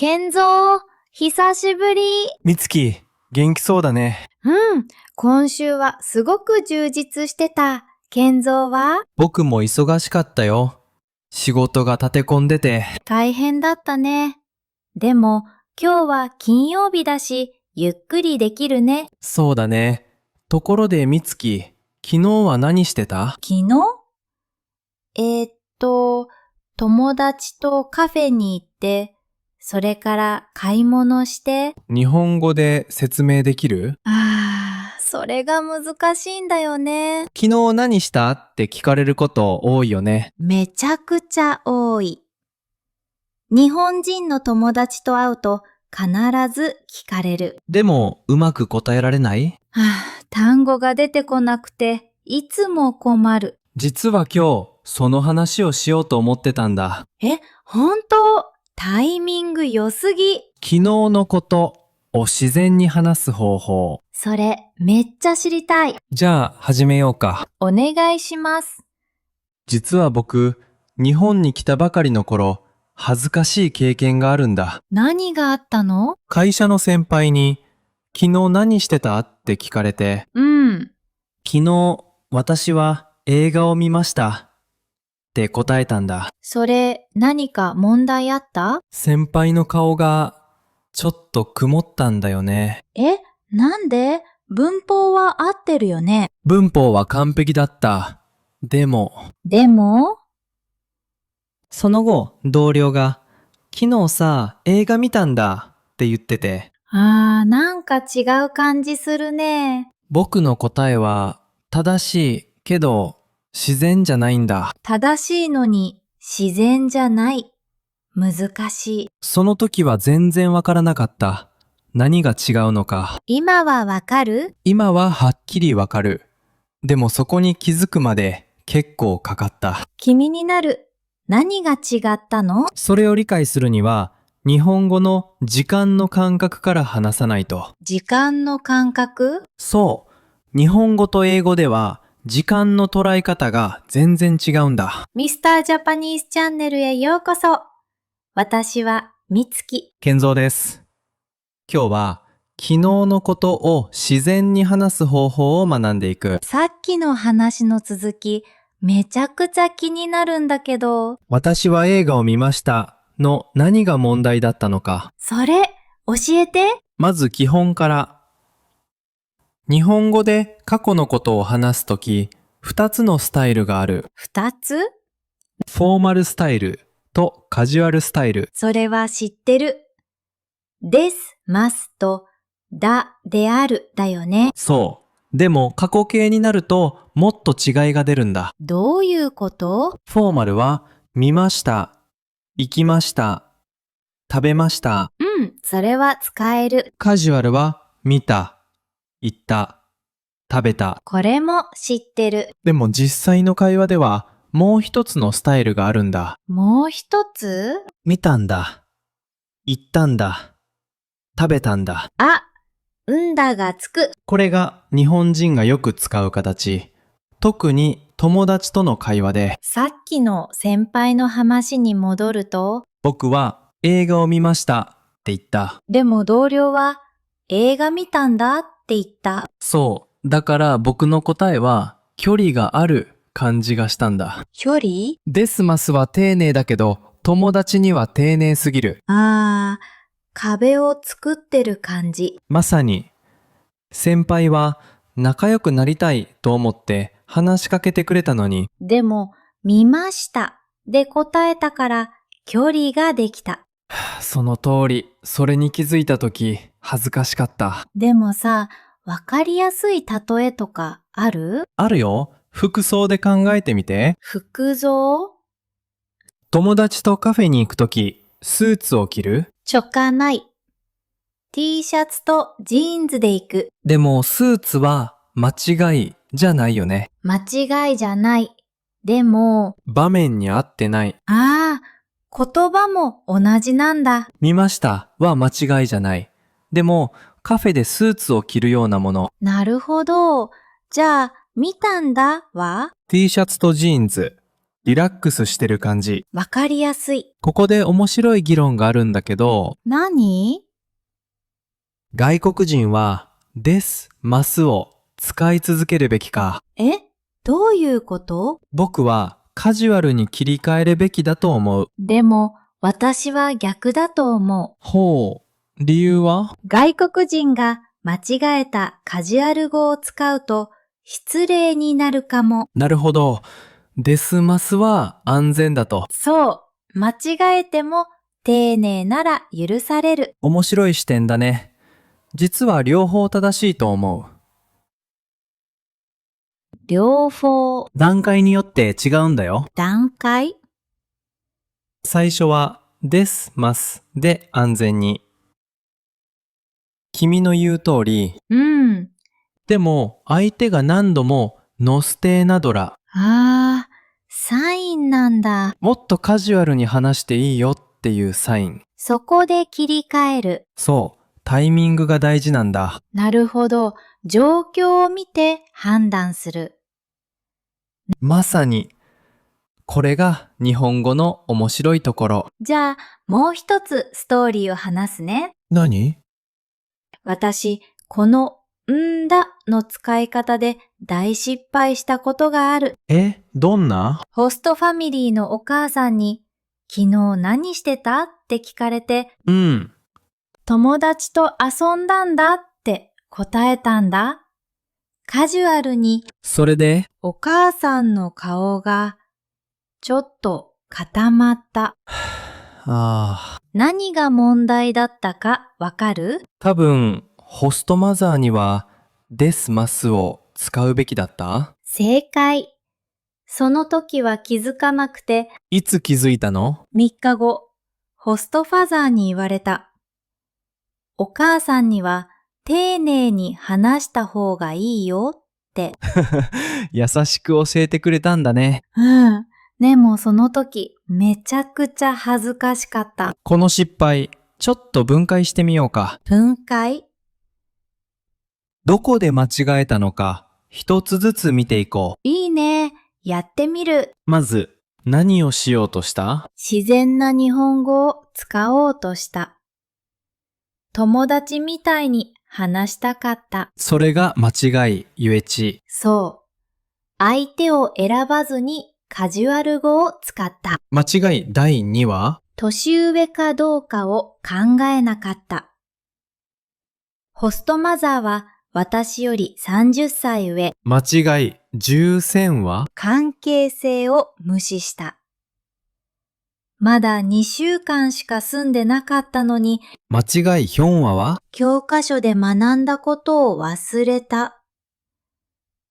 健三、久しぶり。みつき、元気そうだね。今週はすごく充実してた。健三は僕も忙しかったよ。仕事が立て込んでて。大変だったね。でも、今日は金曜日だし、ゆっくりできるね。そうだね。ところでみつき、昨日は何してた？昨日友達とカフェに行って、それから買い物して。日本語で説明できる？それが難しいんだよね。昨日何したって聞かれること多いよね。めちゃくちゃ多い。日本人の友達と会うと必ず聞かれる。でも、うまく答えられない？単語が出てこなくて、いつも困る。実は今日、その話をしようと思ってたんだ。本当？タイミング良すぎ。昨日のことを自然に話す方法。それ、めっちゃ知りたい。じゃあ、始めようか。お願いします。実は僕、日本に来たばかりの頃、恥ずかしい経験があるんだ。何があったの？会社の先輩に、昨日何してたって聞かれて、昨日私は映画を見ましたって答えたんだ。それ、何か問題あった？先輩の顔がちょっと曇ったんだよね。なんで？文法は合ってるよね。文法は完璧だった。でも、その後、同僚が、昨日さ、映画見たんだって言ってて、なんか違う感じするね。僕の答えは正しいけど自然じゃないんだ。正しいのに自然じゃない。難しい。その時は全然わからなかった。何が違うのか。今はわかる？今ははっきりわかる。でもそこに気づくまで結構かかった。気になる。何が違ったの？それを理解するには、日本語の時間の感覚から話さないと。時間の感覚？そう。日本語と英語では時間の捉え方が全然違うんだ。ミスタージャパニーズチャンネルへようこそ。私はみつき。健三です。今日は昨日のことを自然に話す方法を学んでいく。さっきの話の続き、めちゃくちゃ気になるんだけど。私は映画を見ましたの何が問題だったのか。それ、教えて。まず基本から。日本語で過去のことを話すとき、2つのスタイルがある。2つ？フォーマルスタイルとカジュアルスタイル。それは知ってる。です、ますと、だ、である、だよね。そう。でも過去形になるともっと違いが出るんだ。どういうこと？フォーマルは見ました、行きました、食べました。それは使える。カジュアルは見た、行った、食べた。これも知ってる。でも実際の会話ではもう一つのスタイルがあるんだ。もう一つ？見たんだ、行ったんだ、食べたんだ。んだがつく。これが日本人がよく使う形。特に友達との会話で、さっきの先輩の話に戻ると、僕は映画を見ましたって言った。でも同僚は映画見たんだって言った。そう。だから僕の答えは距離がある感じがしたんだ。距離？ですますは丁寧だけど、友達には丁寧すぎる。壁を作ってる感じ。まさに、先輩は仲良くなりたいと思って話しかけてくれたのに、でも、見ましたで答えたから距離ができた。その通り、それに気づいたとき恥ずかしかった。でもさ、わかりやすい例えとかある？あるよ。服装で考えてみて。服装？友達とカフェに行くとき、スーツを着る？ちょかない。T シャツとジーンズで行く。でもスーツは間違いじゃないよね。間違いじゃない。でも、場面に合ってない。言葉も同じなんだ。見ましたは間違いじゃない。でもカフェでスーツを着るようなもの。なるほど。じゃあ、見たんだは？ T シャツとジーンズ。リラックスしてる感じ。わかりやすい。ここで面白い議論があるんだけど、何？外国人はですますを使い続けるべきか。どういうこと？僕はカジュアルに切り替えるべきだと思う。でも、私は逆だと思ほう、理由は？う。外国人が間違えたカジュアル語を使うと失礼になるかも。なるほど。ですますは安全だと。そう。間違えても丁寧なら許される。面白い視点だね。実は両方正しいと思う。両方。段階によって違うんだよ。段階？最初はですますで安全に。君の言う通り。うん。でも相手が何度もノステナドラ。サインなんだ。もっとカジュアルに話していいよっていうサイン。そこで切り替える。そう、タイミングが大事なんだ。なるほど。状況を見て判断する。まさに、これが日本語の面白いところ。じゃあ、もう一つストーリーを話すね。何？私、このんだの使い方で大失敗したことがある。どんな？ホストファミリーのお母さんに、昨日何してたって聞かれて、友達と遊んだんだって答えたんだ。カジュアルに。それで？お母さんの顔がちょっと固まった。何が問題だったかわかる？多分、ホストマザーにはですますを使うべきだった？正解。その時は気づかなくて、いつ気づいたの？3日後、ホストファザーに言われた。お母さんには丁寧に話した方がいいよって。優しく教えてくれたんだね。でもその時めちゃくちゃ恥ずかしかった。この失敗、ちょっと分解してみようか。分解？どこで間違えたのか、一つずつ見ていこう。いいね。やってみる。まず、何をしようとした？自然な日本語を使おうとした。友達みたいに話したかった。それが間違い、ゆえち。そう。相手を選ばずにカジュアル語を使った。間違い第2は？年上かどうかを考えなかった。ホストマザーは私より30歳上。間違い13は？関係性を無視した。まだ2週間しか住んでなかったのに、間違い4は？教科書で学んだことを忘れた。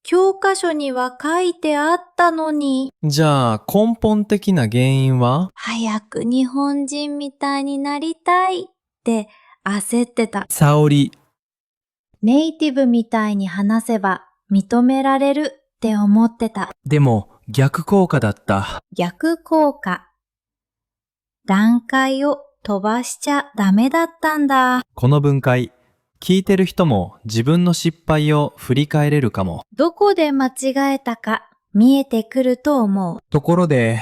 教科書には書いてあったのに。じゃあ根本的な原因は？早く日本人みたいになりたいって焦ってた。沙織。ネイティブみたいに話せば認められるって思ってた。でも逆効果だった。逆効果。段階を飛ばしちゃダメだったんだ。この分解、聞いてる人も自分の失敗を振り返れるかも。どこで間違えたか見えてくると思う。ところで、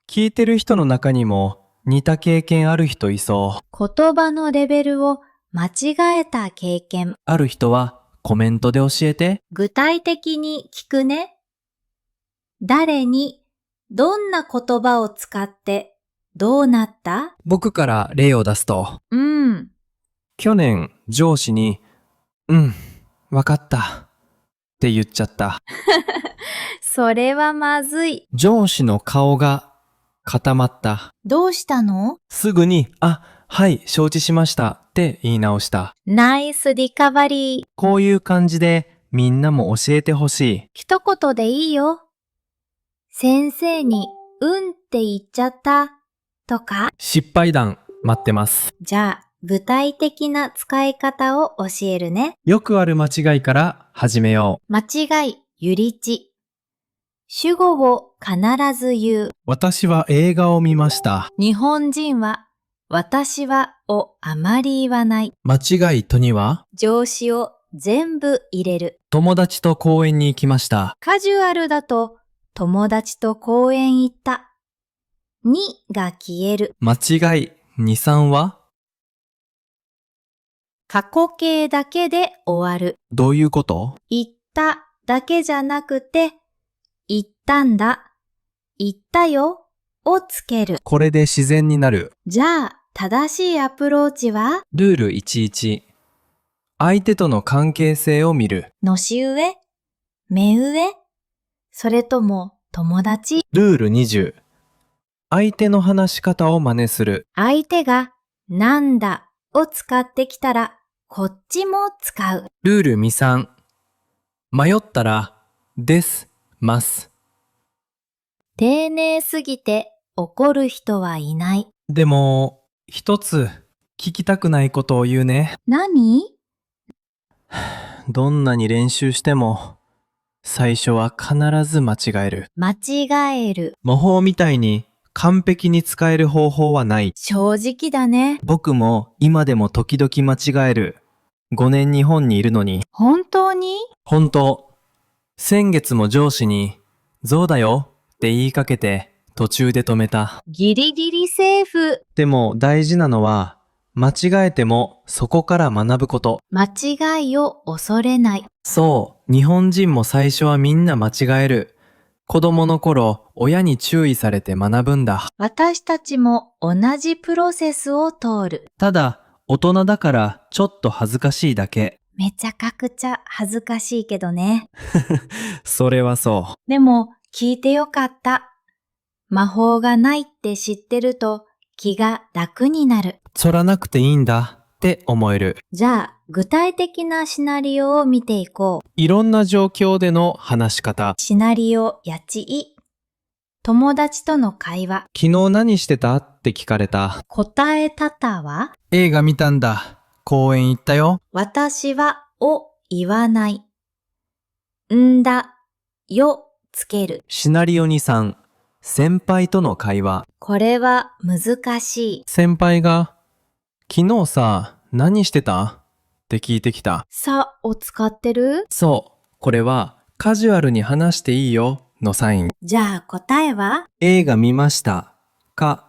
聞いてる人の中にも似た経験ある人いそう。言葉のレベルを間違えた経験。ある人はコメントで教えて。具体的に聞くね。誰に、どんな言葉を使ってどうなった？僕から例を出すと。うん。去年上司に、わかったって言っちゃった。それはまずい。上司の顔が固まった。どうしたの？すぐに、はい、承知しましたって言い直した。ナイスリカバリー。こういう感じでみんなも教えてほしい。一言でいいよ。先生に、って言っちゃった。とか。失敗談待ってます。じゃあ、具体的な使い方を教えるね。よくある間違いから始めよう。間違い、ゆりち。主語を必ず言う。私は映画を見ました。日本人は、私はをあまり言わない。間違いとには？動詞を全部入れる。友達と公園に行きました。カジュアルだと、友達と公園行った。にが消える。間違い2、3は？過去形だけで終わる。どういうこと？行っただけじゃなくて、行ったんだ、行ったよをつける。これで自然になる。じゃあ、正しいアプローチは？ルール11。相手との関係性を見る。のし上？目上？それとも友達？ルール20。相手の話し方を真似する。相手がなんだを使ってきたら、こっちも使う。ルール23。迷ったら、です、ます。丁寧すぎて怒る人はいない。でも、一つ聞きたくないことを言うね。何？どんなに練習しても、最初は必ず間違える。間違える。模倣みたいに完璧に使える方法はない。正直だね。僕も今でも時々間違える。5年日本にいるのに。本当に？本当。先月も上司に、そうだよって言いかけて途中で止めた。ギリギリセーフ。でも大事なのは、間違えてもそこから学ぶこと。間違いを恐れない。そう、日本人も最初はみんな間違える。子供の頃、親に注意されて学ぶんだ。私たちも同じプロセスを通る。ただ、大人だからちょっと恥ずかしいだけ。めちゃくちゃ恥ずかしいけどね。それはそう。でも聞いてよかった。魔法がないって知ってると気が楽になる。そらなくていいんだって思える。じゃあ具体的なシナリオを見ていこう。いろんな状況での話し方。シナリオ8。友達との会話。昨日何してたって聞かれた。答え方は？映画見たんだ。公園行ったよ。私はを言わない。んだ、よつける。シナリオ2、3。先輩との会話。これは難しい。先輩が、昨日さ、何してたって聞いてきた。さを使ってる？そう。これは、カジュアルに話していいよのサイン。じゃあ答えは？映画見ましたか、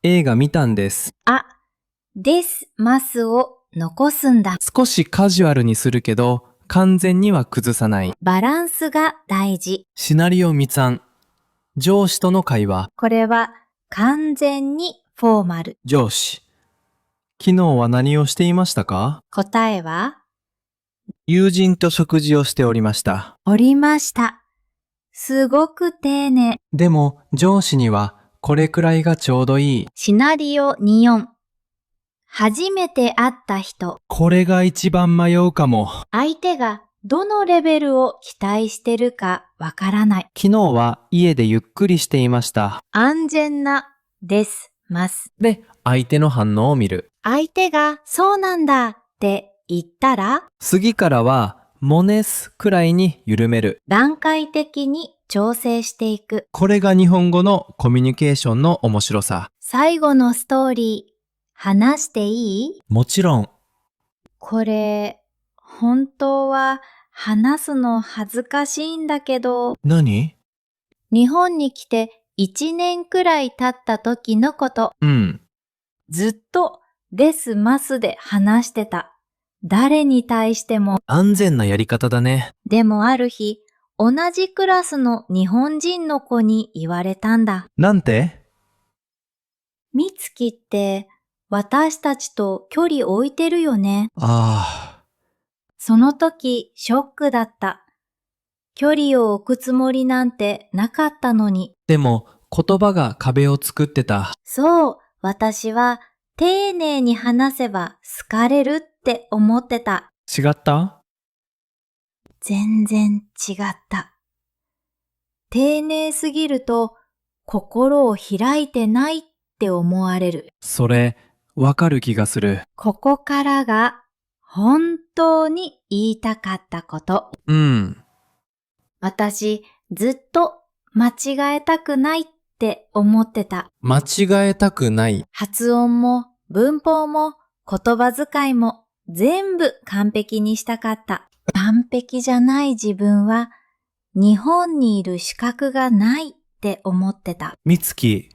映画見たんです。ですますを残すんだ。少しカジュアルにするけど、完全には崩さない。バランスが大事。シナリオ3、3。上司との会話。これは完全にフォーマル。上司。昨日は何をしていましたか？答えは？友人と食事をしておりました。おりました。すごく丁寧。でも上司にはこれくらいがちょうどいい。シナリオ24。初めて会った人。これが一番迷うかも。相手がどのレベルを期待してるかわからない。昨日は家でゆっくりしていました。安全なですます。で、相手の反応を見る。相手がそうなんだって言ったら、次からはもねすくらいに緩める。段階的に調整していく。これが日本語のコミュニケーションの面白さ。最後のストーリー、話していい？もちろん。これ、本当は話すの恥ずかしいんだけど、何？日本に来て1年くらい経った時のこと。ずっとですますで話してた。誰に対しても。安全なやり方だね。でもある日、同じクラスの日本人の子に言われたんだ。なんて？みつきって私たちと距離置いてるよね。その時ショックだった。距離を置くつもりなんてなかったのに。でも言葉が壁を作ってた。そう、私は丁寧に話せば好かれるって思ってた。違った？全然違った。丁寧すぎると心を開いてないって思われる。それ、わかる気がする。ここからが本当に言いたかったこと。私、ずっと間違えたくないって思ってた。間違えたくない。発音も文法も言葉遣いも全部完璧にしたかった。完璧じゃない自分は日本にいる資格がないって思ってた。みつき、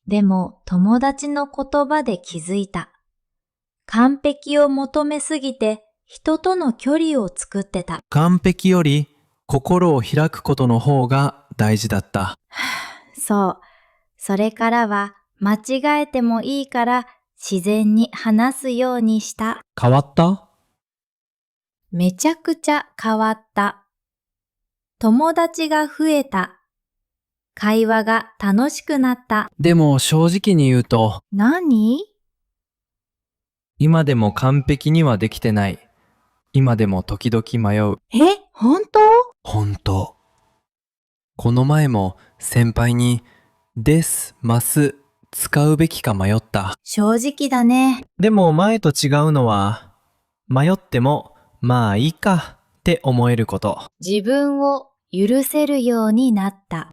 でも友達の言葉で気づいた。完璧を求めすぎて人との距離を作ってた。完璧より心を開くことの方が大事だった。そう。それからは間違えてもいいから自然に話すようにした。変わった？めちゃくちゃ変わった。友達が増えた。会話が楽しくなった。でも正直に言うと、何？今でも完璧にはできてない。今でも時々迷う。本当？本当。この前も先輩に、です、ます使うべきか迷った。正直だね。でも前と違うのは、迷ってもまあいいかって思えること。自分を許せるようになった。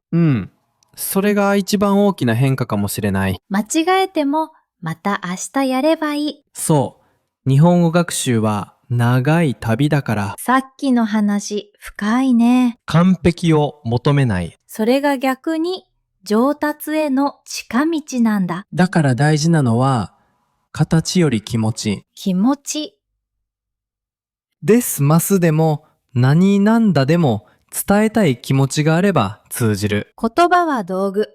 それが一番大きな変化かもしれない。間違えてもまた明日やればいい。そう。日本語学習は長い旅だから。さっきの話深いね。完璧を求めない。それが逆に上達への近道なんだ。だから大事なのは、形より気持ち。気持ち。ですますでも何なんだでも伝えたい気持ちがあれば通じる。言葉は道具。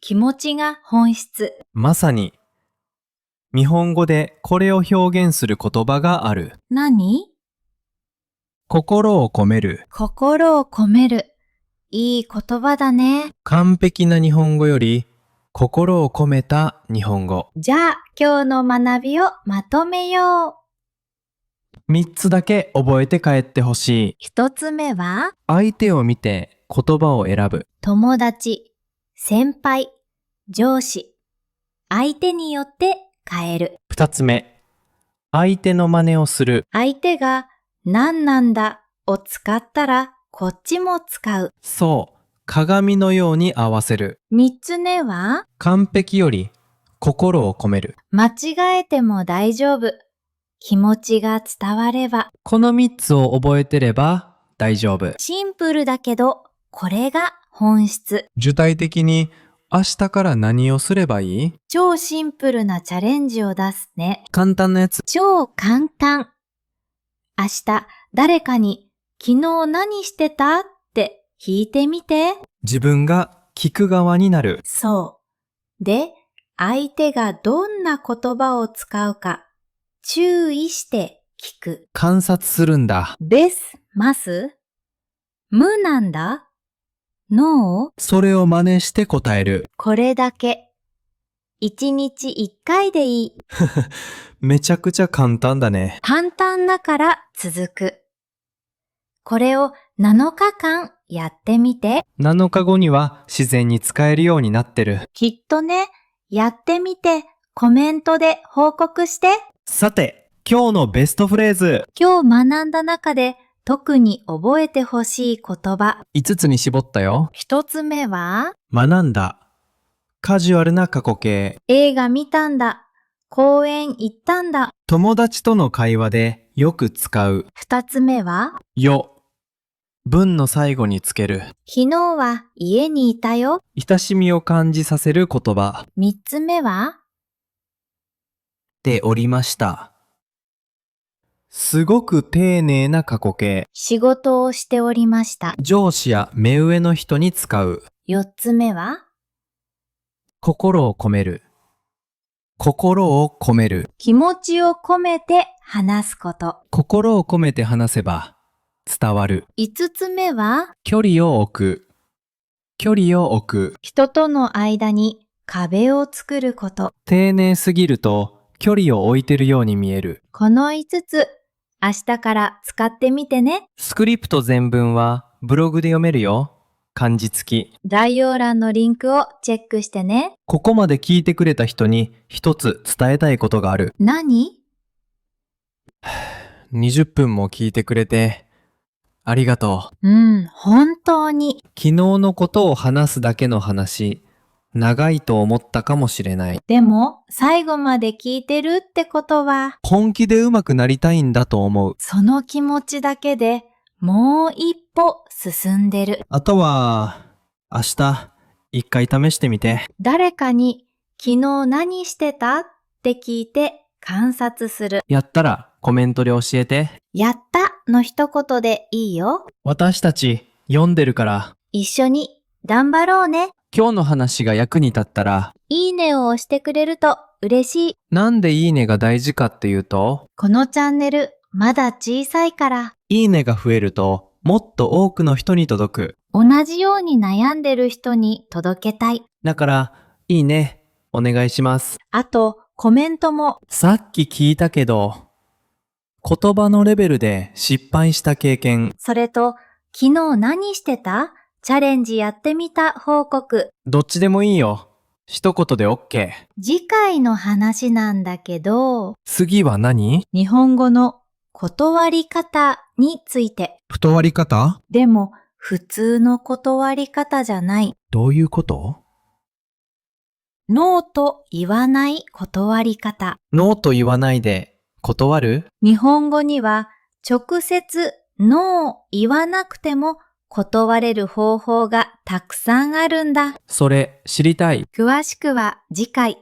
気持ちが本質。まさに。日本語でこれを表現する言葉がある。何？心を込める。心を込める。いい言葉だね。完璧な日本語より心を込めた日本語。じゃあ今日の学びをまとめよう。3つだけ覚えて帰ってほしい。1つ目は、相手を見て言葉を選ぶ。友達、先輩、上司。相手によって変える。2つ目、相手の真似をする。相手が何なんだを使ったらこっちも使う。そう、鏡のように合わせる。3つ目は、完璧より心を込める。間違えても大丈夫。気持ちが伝われば。この3つを覚えてれば大丈夫。シンプルだけど、これが本質。具体的に明日から何をすればいい？超シンプルなチャレンジを出すね。簡単なやつ。超簡単。明日誰かに昨日何してたって聞いてみて。自分が聞く側になる。そう。で、相手がどんな言葉を使うか注意して聞く。観察するんだ。です、ます。無なんだ。ノー。それを真似して答える。これだけ。1日1回でいい。めちゃくちゃ簡単だね。簡単だから続く。これを7日間やってみて。7日後には自然に使えるようになってる。きっとね、やってみてコメントで報告して。さて、今日のベストフレーズ。今日学んだ中で特に覚えてほしい言葉。5つに絞ったよ。1つ目は、学んだ。カジュアルな過去形。映画見たんだ。公園行ったんだ。友達との会話でよく使う。2つ目は、よ。文の最後につける。昨日は家にいたよ。親しみを感じさせる言葉。3つ目は、でおりました。すごく丁寧な過去形。仕事をしておりました。上司や目上の人に使う。4つ目は、心を込める。心を込める。気持ちを込めて話すこと。心を込めて話せば伝わる。5つ目は、距離を置く。距離を置く。人との間に壁を作ること。丁寧すぎると距離を置いてるように見える。この5つ、明日から使ってみてね。スクリプト全文はブログで読めるよ。漢字付き。概要欄のリンクをチェックしてね。ここまで聞いてくれた人に一つ伝えたいことがある。何？20分も聞いてくれてありがとう。本当に。昨日のことを話すだけの話、長いと思ったかもしれない。でも、最後まで聞いてるってことは、本気で上手くなりたいんだと思う。その気持ちだけでもう一歩進んでる。あとは、明日、一回試してみて。誰かに昨日何してたって聞いて観察する。やったらコメントで教えて。やったの一言でいいよ。私たち読んでるから。一緒に頑張ろうね。今日の話が役に立ったら、いいねを押してくれると嬉しい。なんでいいねが大事かっていうと、このチャンネルまだ小さいから、いいねが増えると、もっと多くの人に届く。同じように悩んでる人に届けたい。だから、いいね、お願いします。あと、コメントも。さっき聞いたけど、言葉のレベルで失敗した経験。それと、昨日何してた？チャレンジやってみた報告。どっちでもいいよ。一言で OK。次回の話なんだけど、次は何？日本語の断り方について。断り方？でも、普通の断り方じゃない。どういうこと？ノーと言わない断り方。ノーと言わないで断る？日本語には直接ノー言わなくても断れる方法がたくさんあるんだ。それ知りたい。詳しくは次回。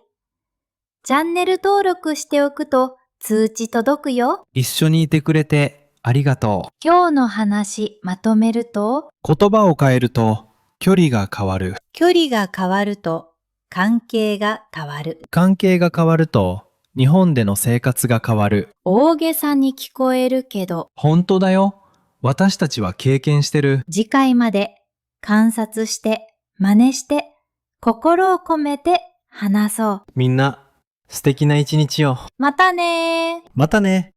チャンネル登録しておくと通知届くよ。一緒にいてくれてありがとう。今日の話まとめると、言葉を変えると距離が変わる。距離が変わると関係が変わる。関係が変わると日本での生活が変わる。大げさに聞こえるけど、本当だよ。私たちは経験してる。次回まで観察して真似して心を込めて話そう。みんな素敵な一日を。またねー。またね。